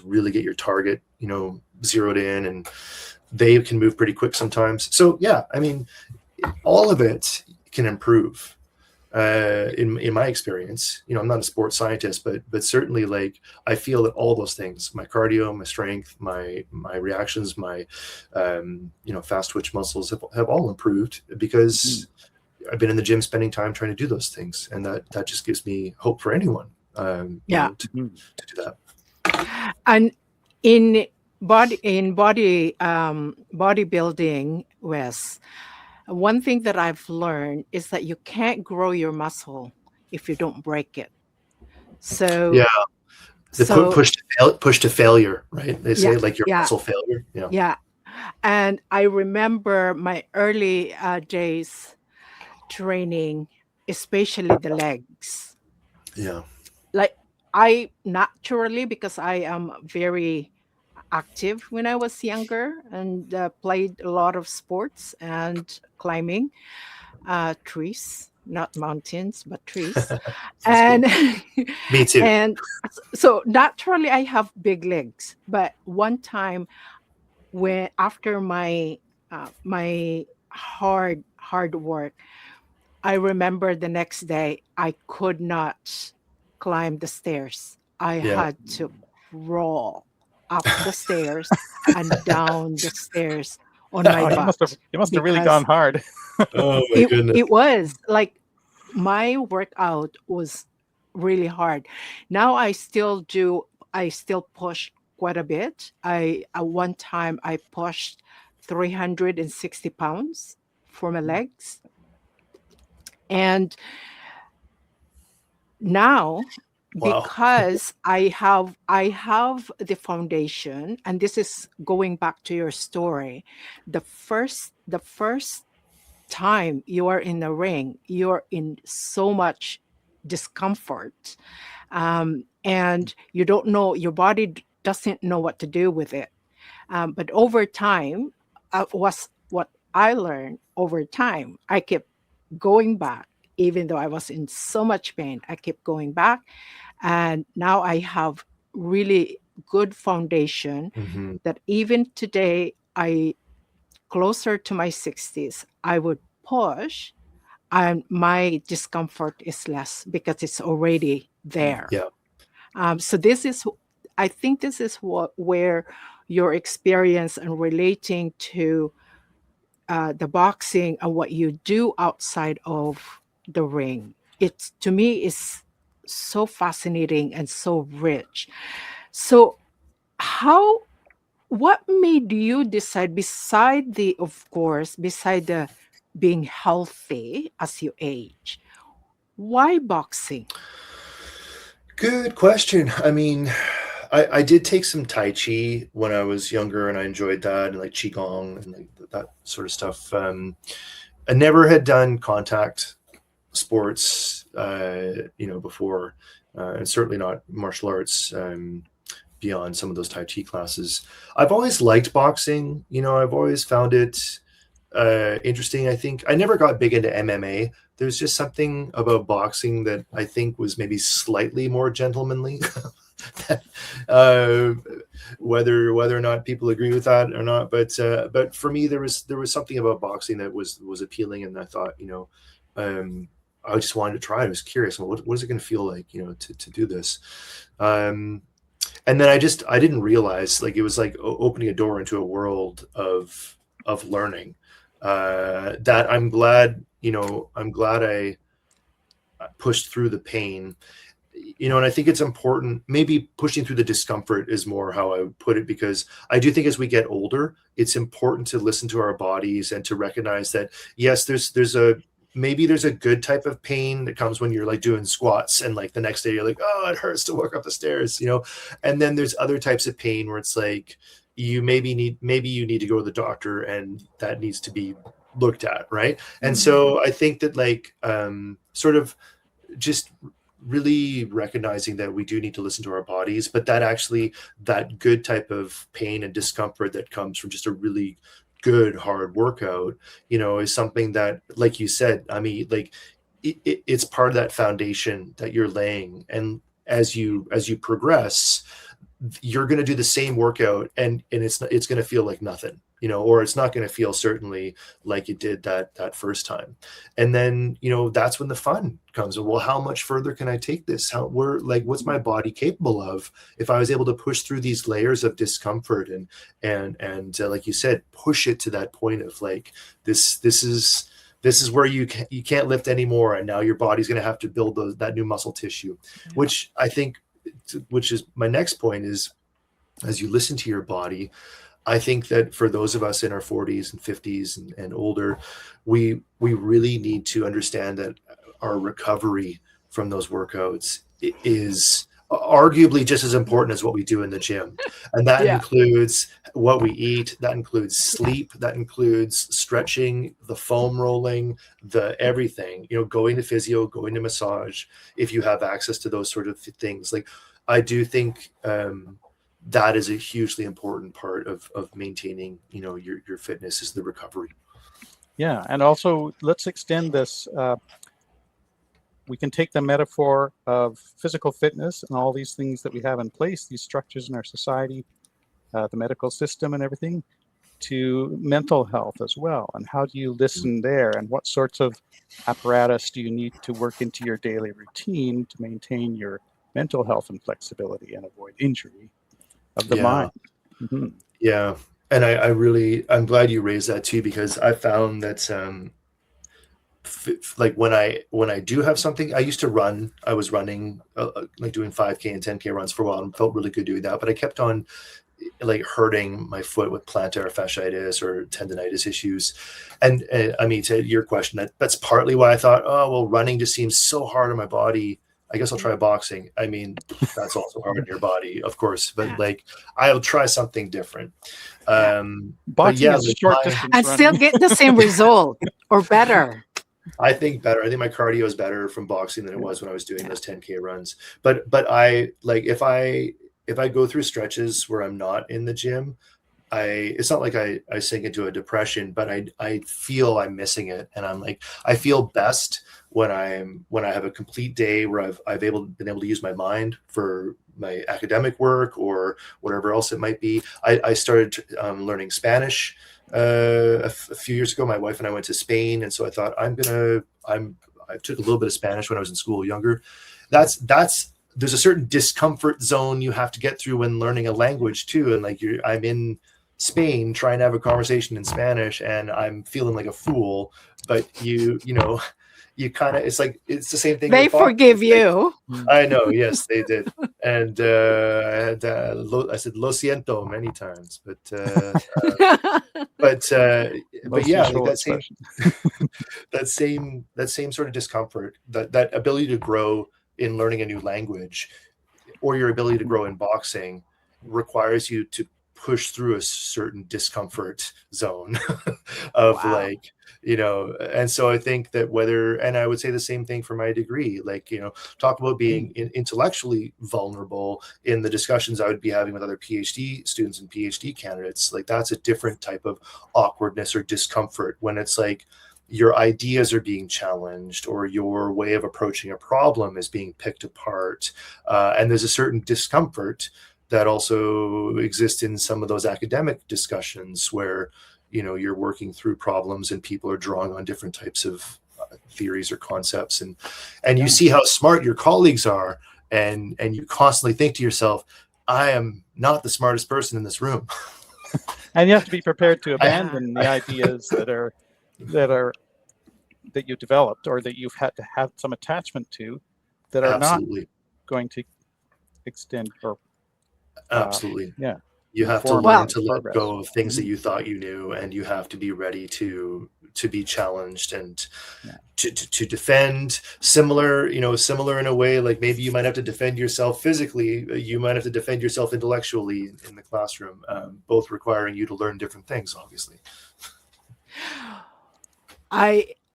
really get your target, zeroed in, and they can move pretty quick sometimes. So yeah, I mean, all of it can improve. In my experience, I'm not a sports scientist, but certainly, like, I feel that all those things, my cardio, my strength, my reactions, my fast twitch muscles have all improved because I've been in the gym spending time trying to do those things, and that just gives me hope for anyone to do that. And in bodybuilding, Wes, one thing that I've learned is that you can't grow your muscle if you don't break it. So yeah, push to failure, right? They say like your muscle failure. Yeah. And I remember my early days training, especially the legs. Yeah. Like, I naturally, because I am very active when I was younger and played a lot of sports and climbing trees, not mountains, but trees. And cool. Me too. And so naturally I have big legs. But one time, when after my my hard work, I remember the next day I could not climb the stairs. I had to crawl up the stairs and down the stairs on my butt. You must have really gone hard. Oh my goodness. It was like, my workout was really hard. Now I still push quite a bit. At one time I pushed 360 pounds for my legs. And now, because I have the foundation, and this is going back to your story, the first time you are in the ring, you're in so much discomfort, and you don't know, your body doesn't know what to do with it. But over time, was what I learned over time. I kept going back, even though I was in so much pain. I kept going back, and now I have really good foundation that even today, closer to my 60s, I would push, and my discomfort is less because it's already there. Yeah. So I think this is where your experience and relating to the boxing and what you do outside of the ring, it's, to me, is so fascinating and so rich. So what made you decide, beside the being healthy as you age, why boxing? Good question. I mean, I did take some Tai Chi when I was younger, and I enjoyed that, and like Qigong and like that sort of stuff. I never had done contact sports, before, and certainly not martial arts beyond some of those Tai Chi classes. I've always liked boxing. I've always found it interesting. I think I never got big into MMA. There's just something about boxing that I think was maybe slightly more gentlemanly. Whether or not people agree with that or not, but for me, there was something about boxing that was appealing, and I thought, I just wanted to try. I was curious, what is it going to feel like, to do this, and then I didn't realize, like, it was like opening a door into a world of learning that I'm glad I pushed through the pain. And I think it's important, maybe pushing through the discomfort is more how I would put it, because I do think as we get older, it's important to listen to our bodies and to recognize that, yes, there's a good type of pain that comes when you're like doing squats, and like the next day you're like, oh, it hurts to walk up the stairs, and then there's other types of pain where it's like, you maybe you need to go to the doctor, and that needs to be looked at, right? And so I think that, like, sort of just really recognizing that we do need to listen to our bodies, but that good type of pain and discomfort that comes from just a really good hard workout, is something that, like you said, I mean, like, it's part of that foundation that you're laying, and as you progress, you're going to do the same workout, and it's going to feel like nothing, you know, or it's not going to feel certainly like it did that first time. And then, you know, that's when the fun comes. Well, how much further can I take this? What's my body capable of if I was able to push through these layers of discomfort and like you said, push it to that point of like, this is where you can't lift anymore, and now your body's going to have to build that new muscle tissue, which I think, which is my next point, is as you listen to your body, I think that for those of us in our 40s and 50s and older, we really need to understand that our recovery from those workouts is arguably just as important as what we do in the gym. And that Yeah. includes what we eat, that includes sleep, that includes stretching, the foam rolling, the everything, you know, going to physio, going to massage, if you have access to those sort of things. Like, I do think that is a hugely important part of maintaining, you know, your fitness, is the recovery. Yeah, and also let's extend this. We can take the metaphor of physical fitness and all these things that we have in place, these structures in our society, the medical system and everything, to mental health as well. And how do you listen there? And what sorts of apparatus do you need to work into your daily routine to maintain your mental health and flexibility and avoid injury of the mind? Mm-hmm. Yeah. And I'm glad you raised that too, because I found that like when I do have something, I used to run, I was running like doing 5K and 10K runs for a while, and felt really good doing that, but I kept on like hurting my foot with plantar fasciitis or tendonitis issues. And I mean, to your question, that's partly why I thought, oh, well, running just seems so hard on my body, I guess I'll try boxing. I mean, that's also hard on your body, of course, but like, I'll try something different. Boxing is like short distance and running. still get the same result or better. I think better. I think my cardio is better from boxing than it was when I was doing those 10K runs. But I like, if I go through stretches where I'm not in the gym, it's not like I sink into a depression, but I feel I'm missing it. And I'm like, I feel best when I have a complete day where I've been able to use my mind for my academic work or whatever else it might be. I started learning Spanish a few years ago. My wife and I went to Spain, and so I thought I took a little bit of Spanish when I was in school younger. There's a certain discomfort zone you have to get through when learning a language too. And like, I'm in Spain trying to have a conversation in Spanish, and I'm feeling like a fool, but you know, you kind of, it's like, it's the same thing. They forgive you. I know. Yes, they did. And I said "lo siento" many times, but yeah, like that same sort of discomfort, that ability to grow in learning a new language, or your ability to grow in boxing, requires you to push through a certain discomfort zone of like, you know. And so I think that and I would say the same thing for my degree, like, you know, talk about being intellectually vulnerable in the discussions I would be having with other PhD students and PhD candidates. Like, that's a different type of awkwardness or discomfort, when it's like your ideas are being challenged, or your way of approaching a problem is being picked apart. And there's a certain discomfort that also exists in some of those academic discussions where, you know, you're working through problems and people are drawing on different types of theories or concepts, and you see how smart your colleagues are, and you constantly think to yourself, I am not the smartest person in this room. And you have to be prepared to abandon the ideas that you developed, or that you've had to have some attachment to, that are Absolutely. not going to extend or absolutely. Yeah. You have to learn to let go of things that you thought you knew, and you have to be ready to be challenged and to defend. Similar in a way, like maybe you might have to defend yourself physically, you might have to defend yourself intellectually in the classroom, both requiring you to learn different things, obviously. I